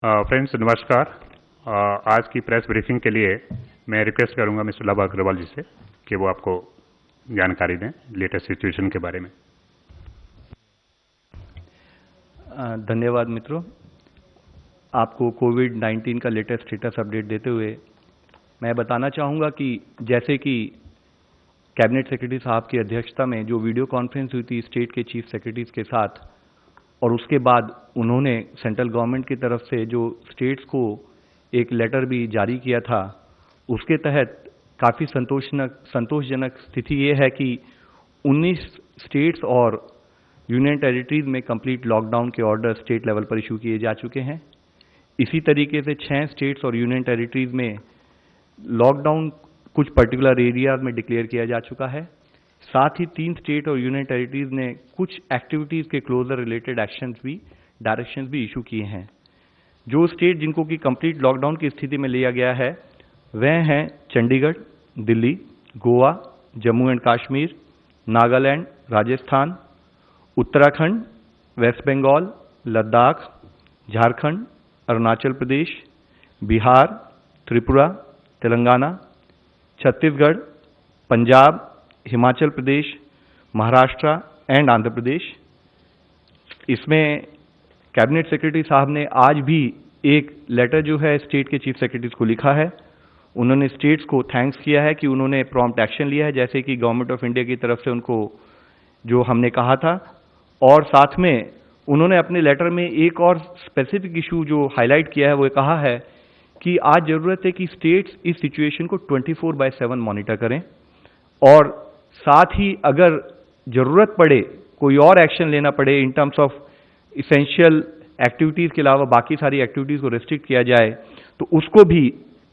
Friends नमस्कार। आज की प्रेस ब्रीफिंग के लिए मैं रिक्वेस्ट करूंगा मिस्टर लाभा अग्रवाल जी से कि वो आपको जानकारी दें लेटेस्ट सिचुएशन के बारे में। धन्यवाद मित्रों। आपको कोविड-19 का लेटेस्ट स्टेटस अपडेट देते हुए मैं बताना चाहूँगा कि जैसे कि कैबिनेट सेक्रेटरी साहब की अध्यक्षता में जो वीडियो कॉन्फ्रेंस हुई थी स्टेट के चीफ सेक्रेटरीज के साथ, और उसके बाद उन्होंने सेंट्रल गवर्नमेंट की तरफ से जो स्टेट्स को एक लेटर भी जारी किया था, उसके तहत काफ़ी संतोषजनक स्थिति ये है कि 19 स्टेट्स और यूनियन टेरिटरीज में कंप्लीट लॉकडाउन के ऑर्डर स्टेट लेवल पर इशू किए जा चुके हैं। इसी तरीके से 6 स्टेट्स और यूनियन टेरिटरीज में लॉकडाउन कुछ पर्टिकुलर एरियाज में डिक्लेयर किया जा चुका है। साथ ही 3 स्टेट और यूनियन टेरिटरीज ने कुछ एक्टिविटीज़ के क्लोजर रिलेटेड डायरेक्शंस भी इशू किए हैं। जो स्टेट जिनको कि कंप्लीट लॉकडाउन की स्थिति में लिया गया है वह हैं Chandigarh, Delhi, Goa, Jammu and Kashmir, Nagaland, Rajasthan, Uttarakhand, West Bengal, Ladakh, Jharkhand, Arunachal Pradesh, Bihar, Tripura, Telangana, Chhattisgarh, Punjab, Himachal Pradesh, Maharashtra and Andhra Pradesh. इसमें कैबिनेट सेक्रेटरी साहब ने आज भी एक लेटर जो है स्टेट के चीफ सेक्रेटरीज को लिखा है। उन्होंने स्टेट्स को थैंक्स किया है कि उन्होंने प्रॉम्प्ट एक्शन लिया है, जैसे कि गवर्नमेंट ऑफ इंडिया की तरफ से उनको जो हमने कहा था। और साथ में उन्होंने अपने लेटर में एक और स्पेसिफिक इशू जो हाईलाइट किया है वो कहा है कि आज ज़रूरत है कि स्टेट्स इस सिचुएशन को 24/7 मॉनिटर करें, और साथ ही अगर ज़रूरत पड़े कोई और एक्शन लेना पड़े इन टर्म्स ऑफ इसेंशियल एक्टिविटीज़ के अलावा बाकी सारी एक्टिविटीज़ को रेस्ट्रिक्ट किया जाए तो उसको भी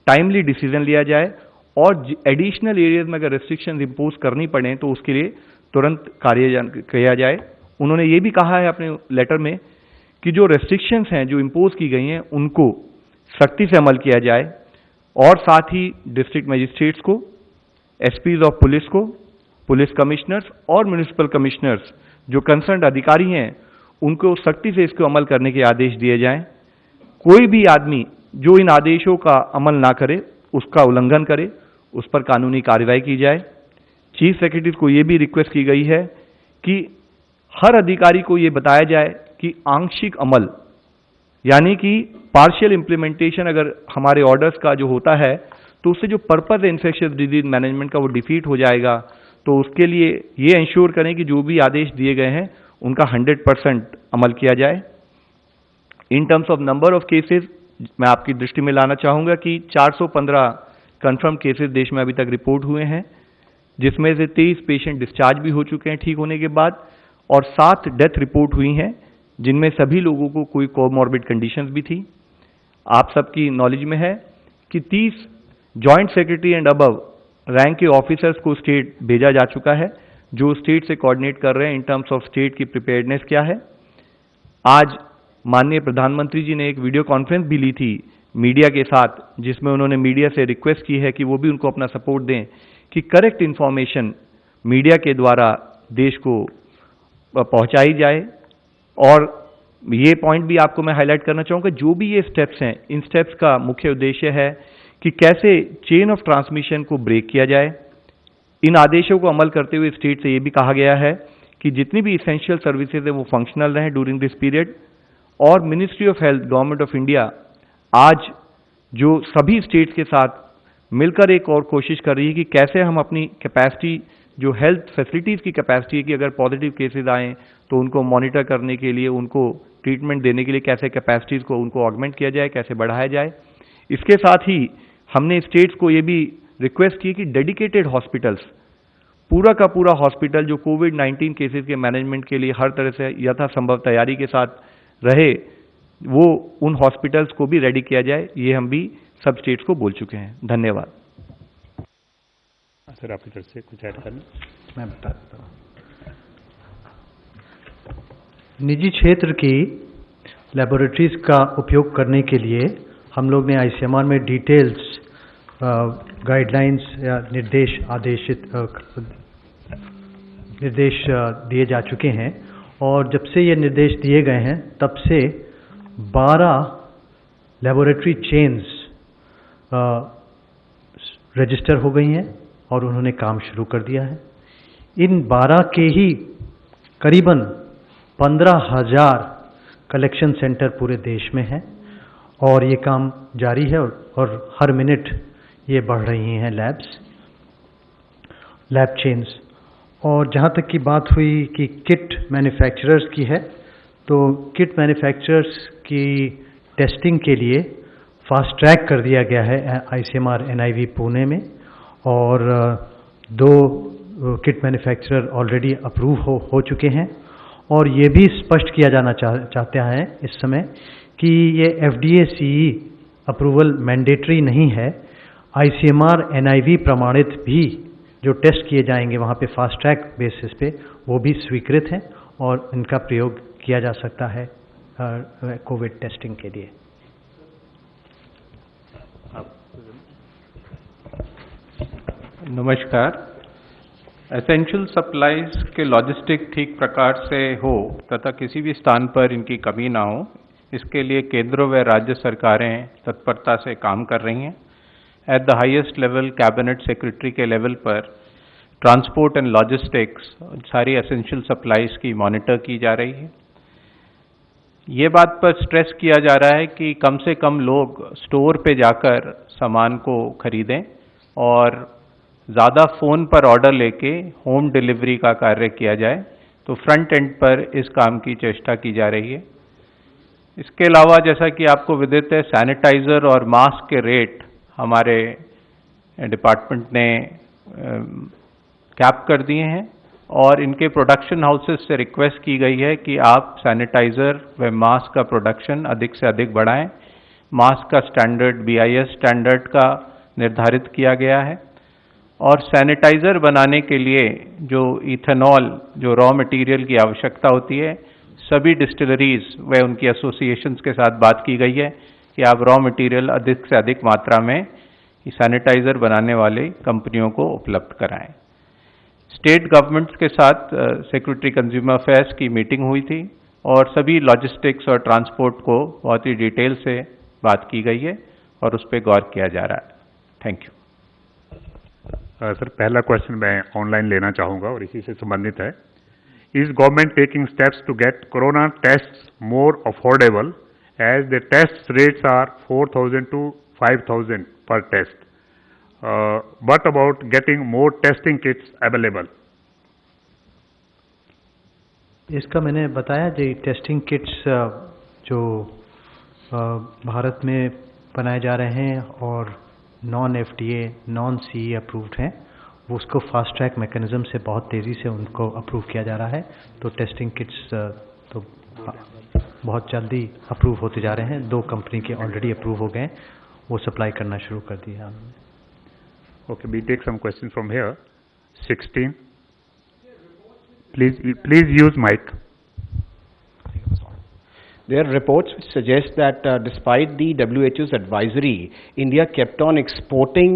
टाइमली डिसीजन लिया जाए, और एडिशनल एरियाज में अगर रेस्ट्रिक्शन इम्पोज करनी पड़े तो उसके लिए तुरंत कार्य किया जाए। उन्होंने ये भी कहा है अपने लेटर में कि जो रेस्ट्रिक्शंस हैं जो इम्पोज की गई हैं उनको सख्ती से अमल किया जाए, और साथ ही डिस्ट्रिक्ट मजिस्ट्रेट्स को, एसपीज ऑफ पुलिस को, पुलिस कमिश्नर्स और म्यूनिसिपल कमिश्नर्स जो कंसर्न अधिकारी हैं उनको सख्ती से इसको अमल करने के आदेश दिए जाएं। कोई भी आदमी जो इन आदेशों का अमल ना करे, उसका उल्लंघन करे, उस पर कानूनी कार्रवाई की जाए। चीफ सेक्रेटरी को ये भी रिक्वेस्ट की गई है कि हर अधिकारी को ये बताया जाए कि आंशिक अमल यानी कि पार्शियल इम्प्लीमेंटेशन अगर हमारे ऑर्डर्स का जो होता है तो उससे जो पर्पस है इन्फेक्शियस डिजीज मैनेजमेंट का वो डिफीट हो जाएगा। तो उसके लिए ये इंश्योर करें कि जो भी आदेश दिए गए हैं उनका 100% अमल किया जाए। इन terms of number of cases मैं आपकी दृष्टि में लाना चाहूँगा कि 415 कन्फर्म केसेस देश में अभी तक रिपोर्ट हुए हैं, जिसमें से 23 पेशेंट डिस्चार्ज भी हो चुके हैं ठीक होने के बाद, और 7 डेथ रिपोर्ट हुई हैं जिनमें सभी लोगों को कोई कोमॉर्बिड कंडीशंस भी थी। आप सबकी नॉलेज में है कि 30 joint secretary and above rank के ऑफिसर्स को स्टेट भेजा जा चुका है जो स्टेट से कोऑर्डिनेट कर रहे हैं इन टर्म्स ऑफ स्टेट की प्रिपेयर्डनेस क्या है। आज माननीय प्रधानमंत्री जी ने एक वीडियो कॉन्फ्रेंस भी ली थी मीडिया के साथ, जिसमें उन्होंने मीडिया से रिक्वेस्ट की है कि वो भी उनको अपना सपोर्ट दें कि करेक्ट इन्फॉर्मेशन मीडिया के द्वारा देश को पहुंचाई जाए। और ये पॉइंट भी आपको मैं हाईलाइट करना चाहूँगा, जो भी ये स्टेप्स हैं इन स्टेप्स का मुख्य उद्देश्य है कि कैसे चेन ऑफ ट्रांसमिशन को ब्रेक किया जाए। इन आदेशों को अमल करते हुए स्टेट से ये भी कहा गया है कि जितनी भी इसेंशियल सर्विसेज है वो फंक्शनल रहें ड्यूरिंग दिस पीरियड। और ministry of health, government of India आज जो सभी स्टेट्स के साथ मिलकर एक और कोशिश कर रही है कि कैसे हम अपनी कैपेसिटी जो हेल्थ फैसिलिटीज़ की कैपेसिटी है कि अगर पॉजिटिव केसेस आएँ तो उनको मॉनिटर करने के लिए, उनको ट्रीटमेंट देने के लिए कैसे कैपेसिटीज़ को उनको ऑगमेंट किया जाए, कैसे बढ़ाया जाए। इसके साथ ही हमने स्टेट्स को ये भी रिक्वेस्ट की कि डेडिकेटेड हॉस्पिटल्स, पूरा का पूरा हॉस्पिटल जो कोविड-19 केसेस के मैनेजमेंट के लिए हर तरह से यथासंभव तैयारी के साथ रहे, वो उन हॉस्पिटल्स को भी रेडी किया जाए। ये हम भी सब स्टेट्स को बोल चुके हैं। धन्यवाद। सर आपकी तरफ से कुछ ऐड करना? मैं बता देता हूँ। निजी क्षेत्र की लेबोरेटरीज का उपयोग करने के लिए हम लोग ने आईसीएमआर में डिटेल्स गाइडलाइंस या निर्देश दिए जा चुके हैं, और जब से ये निर्देश दिए गए हैं तब से 12 लेबोरेटरी चेन्स रजिस्टर हो गई हैं और उन्होंने काम शुरू कर दिया है। इन 12 के ही करीबन 15,000 कलेक्शन सेंटर पूरे देश में हैं और ये काम जारी है और हर मिनट ये बढ़ रही हैं लैब चेन्स। और जहाँ तक की बात हुई कि किट मैन्युफैक्चरर्स की है, तो किट मैन्युफैक्चरर्स की टेस्टिंग के लिए फास्ट ट्रैक कर दिया गया है ICMR NIV पुणे में, और 2 किट मैन्युफैक्चरर ऑलरेडी अप्रूव हो चुके हैं। और ये भी स्पष्ट किया जाना चाहते हैं इस समय कि ये FDA CE अप्रूवल मैंडेटरी नहीं है। ICMR NIV प्रमाणित भी जो टेस्ट किए जाएंगे वहाँ पे फास्ट ट्रैक बेसिस पे, वो भी स्वीकृत हैं और इनका प्रयोग किया जा सकता है कोविड टेस्टिंग के लिए। नमस्कार। एसेंशियल सप्लाईज के लॉजिस्टिक ठीक प्रकार से हो तथा किसी भी स्थान पर इनकी कमी ना हो, इसके लिए केंद्र व राज्य सरकारें तत्परता से काम कर रही हैं। At the highest level cabinet secretary के लेवल पर ट्रांसपोर्ट एंड लॉजिस्टिक्स सारी एसेंशियल सप्लाईज की मॉनिटर की जा रही है। ये बात पर स्ट्रेस किया जा रहा है कि कम से कम लोग स्टोर पे जाकर सामान को खरीदें और ज़्यादा फ़ोन पर ऑर्डर लेके होम डिलीवरी का कार्य किया जाए, तो फ्रंट एंड पर इस काम की चेष्टा की जा रही है। इसके अलावा जैसा कि आपको विदित है, सैनिटाइज़र और मास्क के रेट हमारे डिपार्टमेंट ने कैप कर दिए हैं और इनके प्रोडक्शन हाउसेस से रिक्वेस्ट की गई है कि आप सैनिटाइज़र व मास्क का प्रोडक्शन अधिक से अधिक बढ़ाएं। मास्क का स्टैंडर्ड BIS स्टैंडर्ड का निर्धारित किया गया है और सैनिटाइज़र बनाने के लिए जो इथेनॉल, जो रॉ मटेरियल की आवश्यकता होती है, सभी डिस्टिलरीज व उनकी एसोसिएशंस के साथ बात की गई है कि आप रॉ मटेरियल अधिक से अधिक मात्रा में सैनिटाइज़र बनाने वाले कंपनियों को उपलब्ध कराएं। स्टेट गवर्नमेंट्स के साथ सेक्रेटरी कंज्यूमर अफेयर्स की मीटिंग हुई थी और सभी लॉजिस्टिक्स और ट्रांसपोर्ट को बहुत ही डिटेल से बात की गई है और उस पर गौर किया जा रहा है। Thank you. सर, पहला क्वेश्चन मैं ऑनलाइन लेना चाहूँगा और इसी से संबंधित है। Is government taking steps to get corona test more affordable as the test rates are 4,000 to 5,000 per test, but about getting more testing kits available? इसका मैंने बताया जी, टेस्टिंग किट्स जो भारत में बनाए जा रहे हैं और non FDA, non CE approved हैं, वो उसको फास्ट ट्रैक मैकेनिज्म से बहुत तेज़ी से उनको अप्रूव किया जा रहा है। तो टेस्टिंग किट्स तो बहुत जल्दी अप्रूव होते जा रहे हैं। 2 कंपनी के ऑलरेडी अप्रूव हो गए, वो सप्लाई करना शुरू कर दिया हमने। Okay, we take some question from here. 16, please use mic. There are reports which suggest that despite the WHO's advisory, India kept on exporting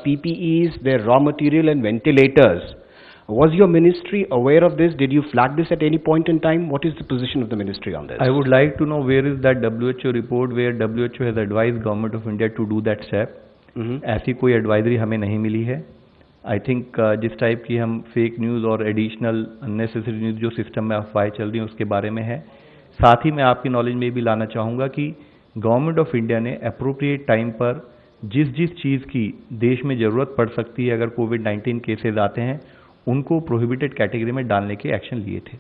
PPEs, their raw material and ventilators. Was your ministry aware of this? Did you flag this at any point in time? What is the position of the ministry on this? I would like to know where is that WHO report where WHO has advised Government of India to do that step. ऐसी कोई advisory हमें नहीं मिली है। I think जिस type की हम fake news और additional unnecessary news जो सिस्टम में अफवाहें चल रही हैं उसके बारे में है। साथ ही मैं आपकी नॉलेज में भी लाना चाहूँगा कि गवर्नमेंट ऑफ इंडिया ने अप्रोप्रिएट टाइम पर जिस चीज़ की देश में ज़रूरत पड़ सकती है, अगर कोविड-19 केसेज आते हैं, उनको प्रोहिबिटेड कैटेगरी में डालने के एक्शन लिए थे।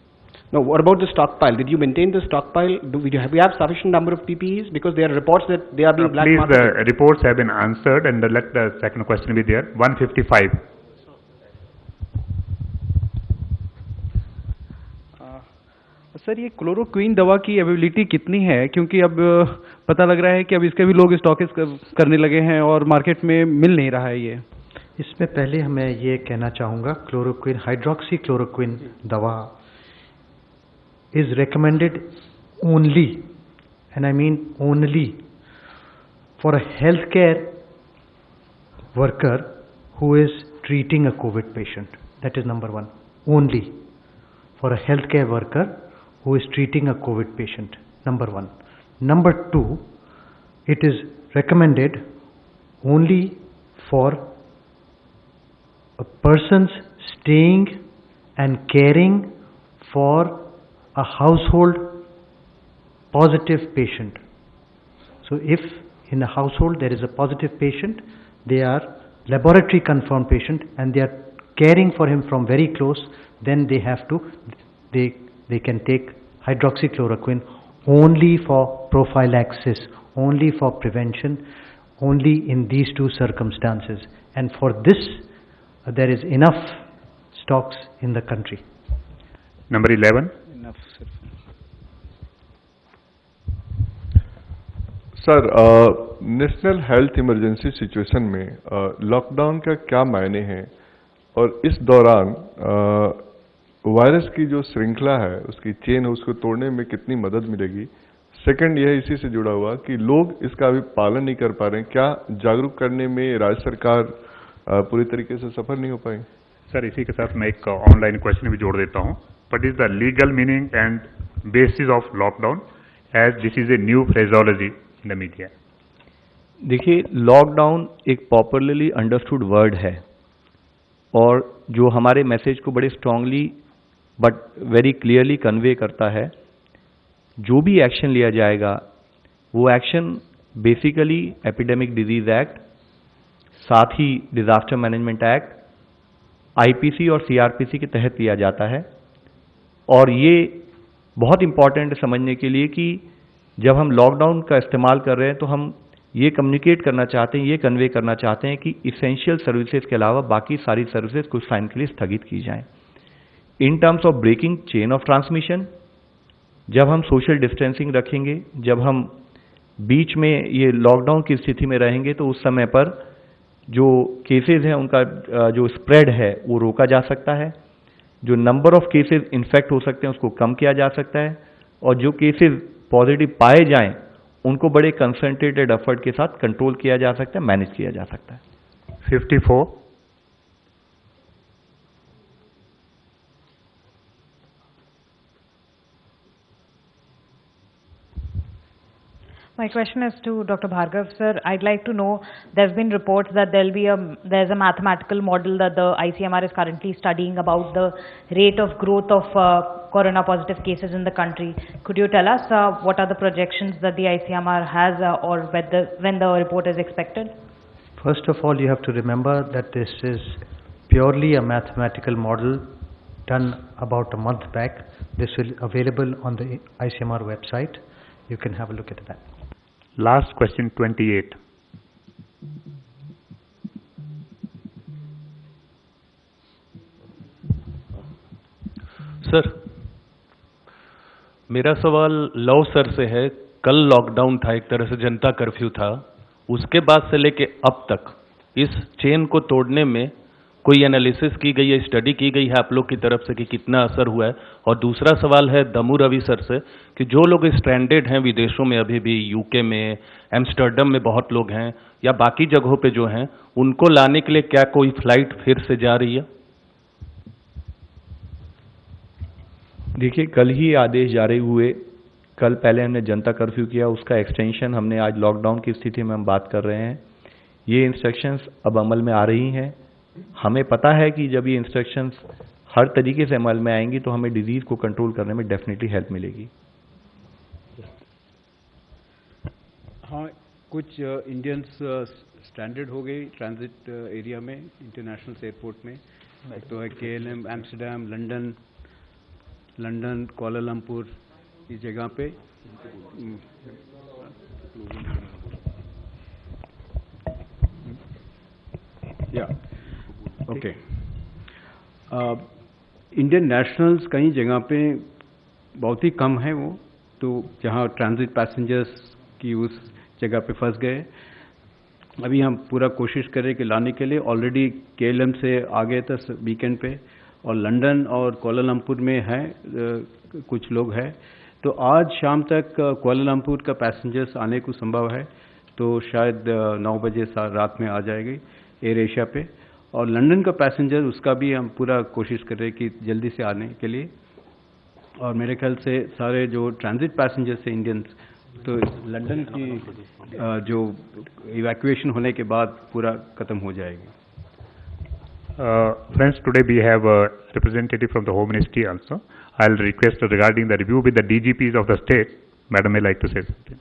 Now, what about the stockpile? Did you maintain the stockpile? Do we have sufficient number of PPEs? Because there are reports that they are being black marketed. Please, the reports have been answered, and let the second question be there. 155. Sir, ये chloroquine दवा की availability कितनी है? क्योंकि अब पता लग रहा है कि अब इसके भी लोग स्टॉकेज करने लगे हैं और मार्केट में मिल नहीं रहा है ये। इसमें पहले मैं ये कहना चाहूँगा, क्लोरोक्विन, हाइड्रोक्सी क्लोरोक्विन दवा is recommended only, and I mean only, for a healthcare worker who is treating a COVID patient. That is number one. Only for a healthcare worker who is treating a COVID patient. Number one. Number two, it is recommended only for persons staying and caring for a household positive patient. So if in a household there is a positive patient, they are laboratory confirmed patient and they are caring for him from very close, then they have to, they can take hydroxychloroquine only for prophylaxis, only for prevention, only in these two circumstances. And for this, there is enough stocks in the country. Number 11. Sir, national health emergency situation में lockdown का क्या मायने हैं और इस दौरान virus की जो श्रृंखला है, उसकी चेन है, उसको तोड़ने में कितनी मदद मिलेगी? सेकंड यह इसी से जुड़ा हुआ कि लोग इसका अभी पालन नहीं कर पा रहे हैं, क्या जागरूक करने में राज्य सरकार पूरी तरीके से सफल नहीं हो पाई? सर, इसी के साथ मैं एक ऑनलाइन क्वेश्चन भी जोड़ देता हूँ. What is the legal meaning and basis of lockdown, as this is a new phraseology in the media? देखिए, लॉकडाउन एक पॉपुलरली अंडरस्टूड वर्ड है और जो हमारे मैसेज को बड़े strongly but very clearly convey करता है. जो भी एक्शन लिया जाएगा वो action basically epidemic disease act, साथ ही डिजास्टर मैनेजमेंट एक्ट, आईपीसी और सीआरपीसी के तहत लिया जाता है. और ये बहुत इंपॉर्टेंट है समझने के लिए कि जब हम लॉकडाउन का इस्तेमाल कर रहे हैं तो हम ये कम्युनिकेट करना चाहते हैं, ये कन्वे करना चाहते हैं कि इसेंशियल सर्विसेज के अलावा बाकी सारी सर्विसेज कुछ टाइम के लिए स्थगित की जाएं. In terms of breaking chain of transmission, जब हम सोशल डिस्टेंसिंग रखेंगे, जब हम बीच में ये लॉकडाउन की स्थिति में रहेंगे, तो उस समय पर जो केसेस हैं उनका जो स्प्रेड है वो रोका जा सकता है. जो नंबर ऑफ केसेस इन्फेक्ट हो सकते हैं उसको कम किया जा सकता है और जो केसेस पॉजिटिव पाए जाएं उनको बड़े कंसंट्रेटेड एफर्ट के साथ कंट्रोल किया जा सकता है, मैनेज किया जा सकता है. 54. My question is to Dr. Bhargav, sir. I'd like to know, there's been reports that there's a mathematical model that the ICMR is currently studying about the rate of growth of corona positive cases in the country. Could you tell us what are the projections that the ICMR has or when the report is expected? First of all, you have to remember that this is purely a mathematical model done about a month back. This will be available on the ICMR website. You can have a look at that. Last question, 28. Sir, मेरा सवाल love sir से है. कल lockdown था, एक तरह से जनता curfew था. उसके बाद से लेके अब तक इस चेन को तोड़ने में कोई एनालिसिस की गई है, स्टडी की गई है आप लोग की तरफ से कि कितना असर हुआ है? और दूसरा सवाल है दमू रवि सर से कि जो लोग स्ट्रैंडेड हैं विदेशों में, अभी भी यूके में, एम्स्टर्डम में बहुत लोग हैं या बाकी जगहों पे जो हैं, उनको लाने के लिए क्या कोई फ्लाइट फिर से जा रही है? देखिए, कल ही आदेश जारी हुए. कल पहले हमने जनता कर्फ्यू किया, उसका एक्सटेंशन हमने आज लॉकडाउन की स्थिति में हम बात कर रहे हैं. ये इंस्ट्रक्शंस अब अमल में आ रही हैं. हमें पता है कि जब ये इंस्ट्रक्शंस हर तरीके से अमल में आएंगी तो हमें डिजीज को कंट्रोल करने में डेफिनेटली हेल्प मिलेगी. हाँ, कुछ इंडियंस स्ट्रैंडेड हो गई ट्रांजिट एरिया में, इंटरनेशनल एयरपोर्ट में. तो है KLM, एम्स्टर्डम, लंदन, कोलालमपुर, इस जगह पे. या ओके, इंडियन नेशनल्स कई जगह पे बहुत ही कम है वो, तो जहाँ ट्रांजिट पैसेंजर्स की उस जगह पे फंस गए. अभी हम पूरा कोशिश करें कि लाने के लिए. ऑलरेडी KLM से आ गए थे वीकेंड पे और लंदन और कोलालमपुर में है कुछ लोग हैं. तो आज शाम तक कोलालमपुर का पैसेंजर्स आने को संभव है, तो शायद 9 बजे रात में आ जाएगी एयर एशिया पे. और लंदन का पैसेंजर, उसका भी हम पूरा कोशिश कर रहे हैं कि जल्दी से आने के लिए. और मेरे ख्याल से सारे जो ट्रांजिट पैसेंजर्स हैं इंडियंस, तो लंदन की जो इवैक्यूएशन होने के बाद पूरा खत्म हो जाएगी। Friends, today we have a representative from the Home Ministry also. I'll request regarding the review with the DGPs of the state. Madam may like to say something.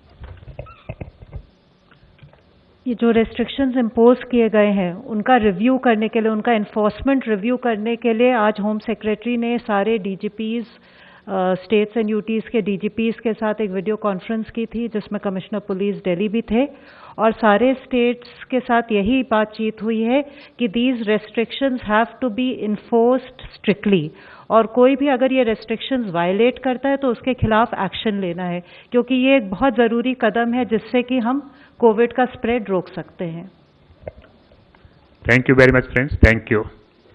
ये जो रेस्ट्रिक्शंस इम्पोज किए गए हैं उनका रिव्यू करने के लिए, उनका इन्फोर्समेंट रिव्यू करने के लिए आज होम सेक्रेटरी ने सारे डीजीपीज, स्टेट्स एंड यूटीज़ के डीजीपीज के साथ एक वीडियो कॉन्फ्रेंस की थी जिसमें कमिश्नर पुलिस दिल्ली भी थे और सारे स्टेट्स के साथ यही बातचीत हुई है कि these restrictions have to be enforced strictly और कोई भी अगर ये रेस्ट्रिक्शंस वायलेट करता है तो उसके खिलाफ एक्शन लेना है क्योंकि ये एक बहुत ज़रूरी कदम है जिससे कि हम कोविड का स्प्रेड रोक सकते हैं। Thank you very much, friends. Thank you.